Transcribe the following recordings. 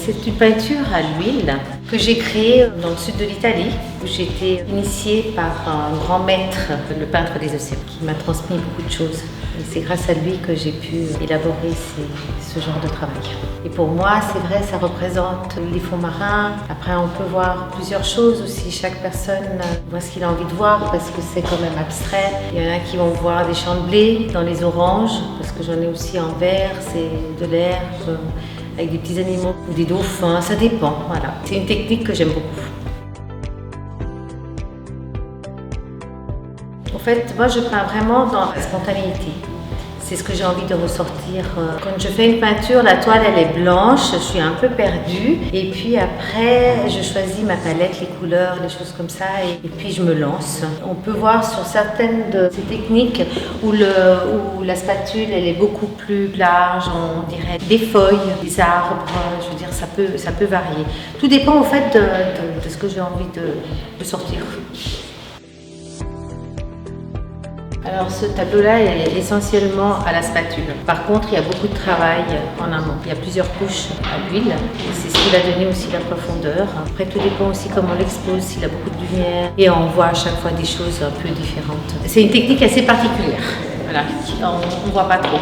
C'est une peinture à l'huile que j'ai créée dans le sud de l'Italie, où j'ai été initiée par un grand maître, le peintre des océans, qui m'a transmis beaucoup de choses. Et c'est grâce à lui que j'ai pu élaborer ce genre de travail. Et pour moi, c'est vrai, ça représente les fonds marins. Après, on peut voir plusieurs choses aussi. Chaque personne voit ce qu'il a envie de voir parce que c'est quand même abstrait. Il y en a qui vont voir des champs de blé dans les oranges, parce que j'en ai aussi en vert, c'est de l'herbe, avec des petits animaux ou des dauphins, ça dépend. Voilà. C'est une technique que j'aime beaucoup. En fait, moi je peins vraiment dans la spontanéité. C'est ce que j'ai envie de ressortir. Quand je fais une peinture, la toile elle est blanche, je suis un peu perdue. Et puis après, je choisis ma palette, les couleurs, les choses comme ça. Et puis je me lance. On peut voir sur certaines de ces techniques où la spatule elle est beaucoup plus large, on dirait des feuilles, des arbres. Je veux dire, ça peut varier. Tout dépend en fait de ce que j'ai envie de sortir. Alors ce tableau-là est essentiellement à la spatule. Par contre, il y a beaucoup de travail en amont. Il y a plusieurs couches à l'huile. C'est ce qui va donner aussi la profondeur. Après, tout dépend aussi comment on l'expose, s'il a beaucoup de lumière. Et on voit à chaque fois des choses un peu différentes. C'est une technique assez particulière. Voilà, on ne voit pas trop.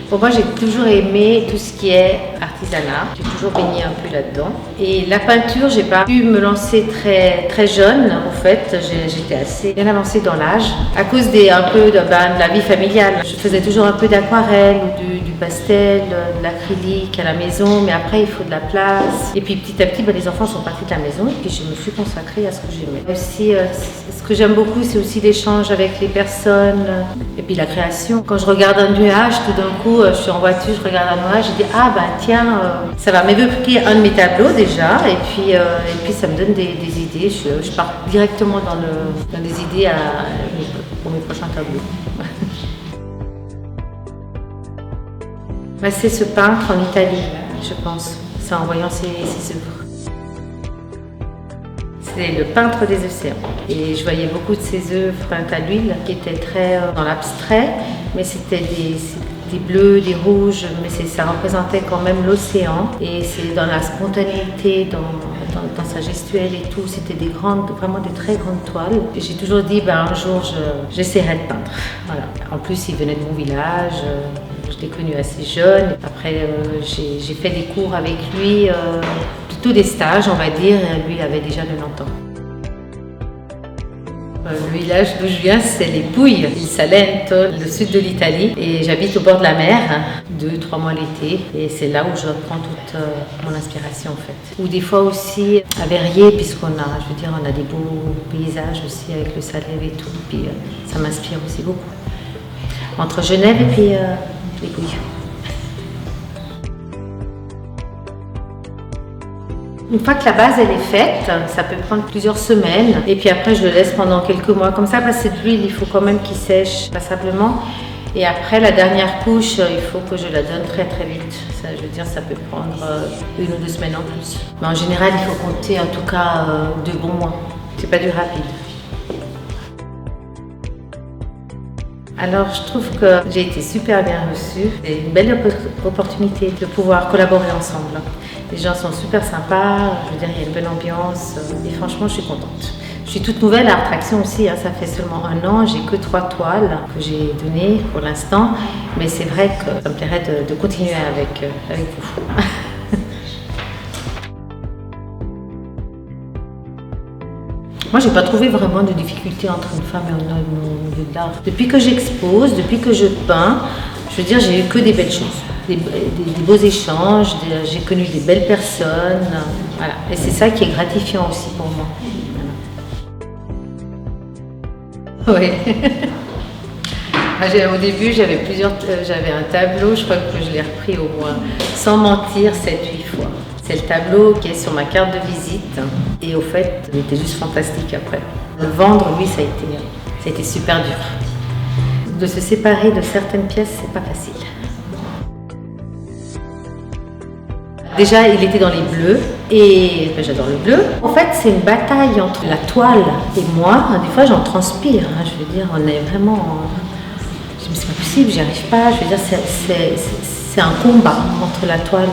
Pour moi, j'ai toujours aimé tout ce qui est artisanat. J'ai toujours baigné un peu là-dedans. Et la peinture, j'ai pas pu me lancer très jeune. En fait, j'étais assez bien avancée dans l'âge. À cause un peu de la vie familiale. Je faisais toujours un peu d'aquarelle, du pastel, de l'acrylique à la maison. Mais après, il faut de la place. Et puis petit à petit, les enfants sont partis de la maison. Et puis je me suis consacrée à ce que j'aimais. Aussi, ce que j'aime beaucoup, c'est aussi l'échange avec les personnes. Et puis la création. Quand je regarde un nuage, tout d'un coup, je suis en voiture, je regarde un nuage, je dis ah tiens, ça va m'évoquer un de mes tableaux déjà, et puis ça me donne des idées. Je pars directement dans des idées pour mes prochains tableaux. C'est ce peintre en Italie, je pense. C'est en voyant ses œuvres. C'est le peintre des océans. Et je voyais beaucoup de ses œuvres peintes à l'huile qui étaient très dans l'abstrait, mais c'était des bleus, des rouges, mais ça représentait quand même l'océan. Et c'est dans la spontanéité, dans sa gestuelle et tout. C'était vraiment des très grandes toiles. Et j'ai toujours dit, un jour, j'essaierai de peindre. Voilà. En plus, il venait de mon village. Je l'ai connu assez jeune. Après, j'ai fait des cours avec lui, plutôt des stages, on va dire. Lui, il avait déjà 90 ans. Le village d'où je viens, c'est les Pouilles, il Salento, le sud de l'Italie. Et j'habite au bord de la mer, 2-3 mois l'été. Et c'est là où je prends toute mon inspiration en fait. Ou des fois aussi à Verrier, puisqu'on a des beaux paysages aussi avec le Salève et tout. Puis ça m'inspire aussi beaucoup. Entre Genève et puis les Pouilles. Une fois que la base elle est faite, ça peut prendre plusieurs semaines et puis après je le laisse pendant quelques mois comme ça parce que cette huile il faut quand même qu'il sèche passablement et après la dernière couche il faut que je la donne très vite. Ça, je veux dire ça peut prendre 1 ou 2 semaines en plus. Mais en général il faut compter en tout cas 2 bons mois. C'est pas du rapide. Alors je trouve que j'ai été super bien reçue. C'est une belle opportunité de pouvoir collaborer ensemble. Les gens sont super sympas, je veux dire il y a une bonne ambiance et franchement je suis contente. Je suis toute nouvelle à Art Traction aussi, ça fait seulement 1 an, j'ai que 3 toiles que j'ai données pour l'instant, mais c'est vrai que ça me plairait de continuer avec vous. Moi, j'ai pas trouvé vraiment de difficulté entre une femme et un homme au milieu de l'art. Depuis que j'expose, depuis que je peins, je veux dire, j'ai eu que des belles choses, des beaux échanges, j'ai connu des belles personnes, voilà. Et c'est ça qui est gratifiant aussi pour moi. Voilà. Oui. Au début, j'avais un tableau, je crois que je l'ai repris au moins, sans mentir, 7-8 fois. C'est le tableau qui est sur ma carte de visite et au fait, il était juste fantastique après. Le vendre, lui, ça a été super dur. De se séparer de certaines pièces, c'est pas facile. Déjà, il était dans les bleus et j'adore le bleu. En fait, c'est une bataille entre la toile et moi. Des fois, j'en transpire. Je veux dire, on est vraiment... Je me dis, c'est pas possible, j'y arrive pas. Je veux dire, c'est c'est un combat entre la toile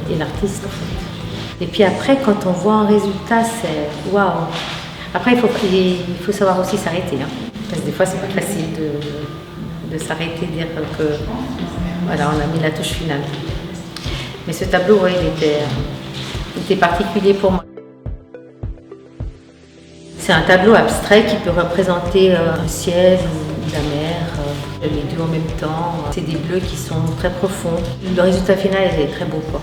et l'artiste en fait. Et puis après, quand on voit un résultat, c'est waouh. Après, il faut savoir aussi s'arrêter. Hein. Parce que des fois, c'est pas facile de s'arrêter, dire que voilà, on a mis la touche finale. Mais ce tableau, ouais, il était particulier pour moi. C'est un tableau abstrait qui peut représenter un ciel ou la mer, les deux en même temps. C'est des bleus qui sont très profonds. Le résultat final est très beau, quoi.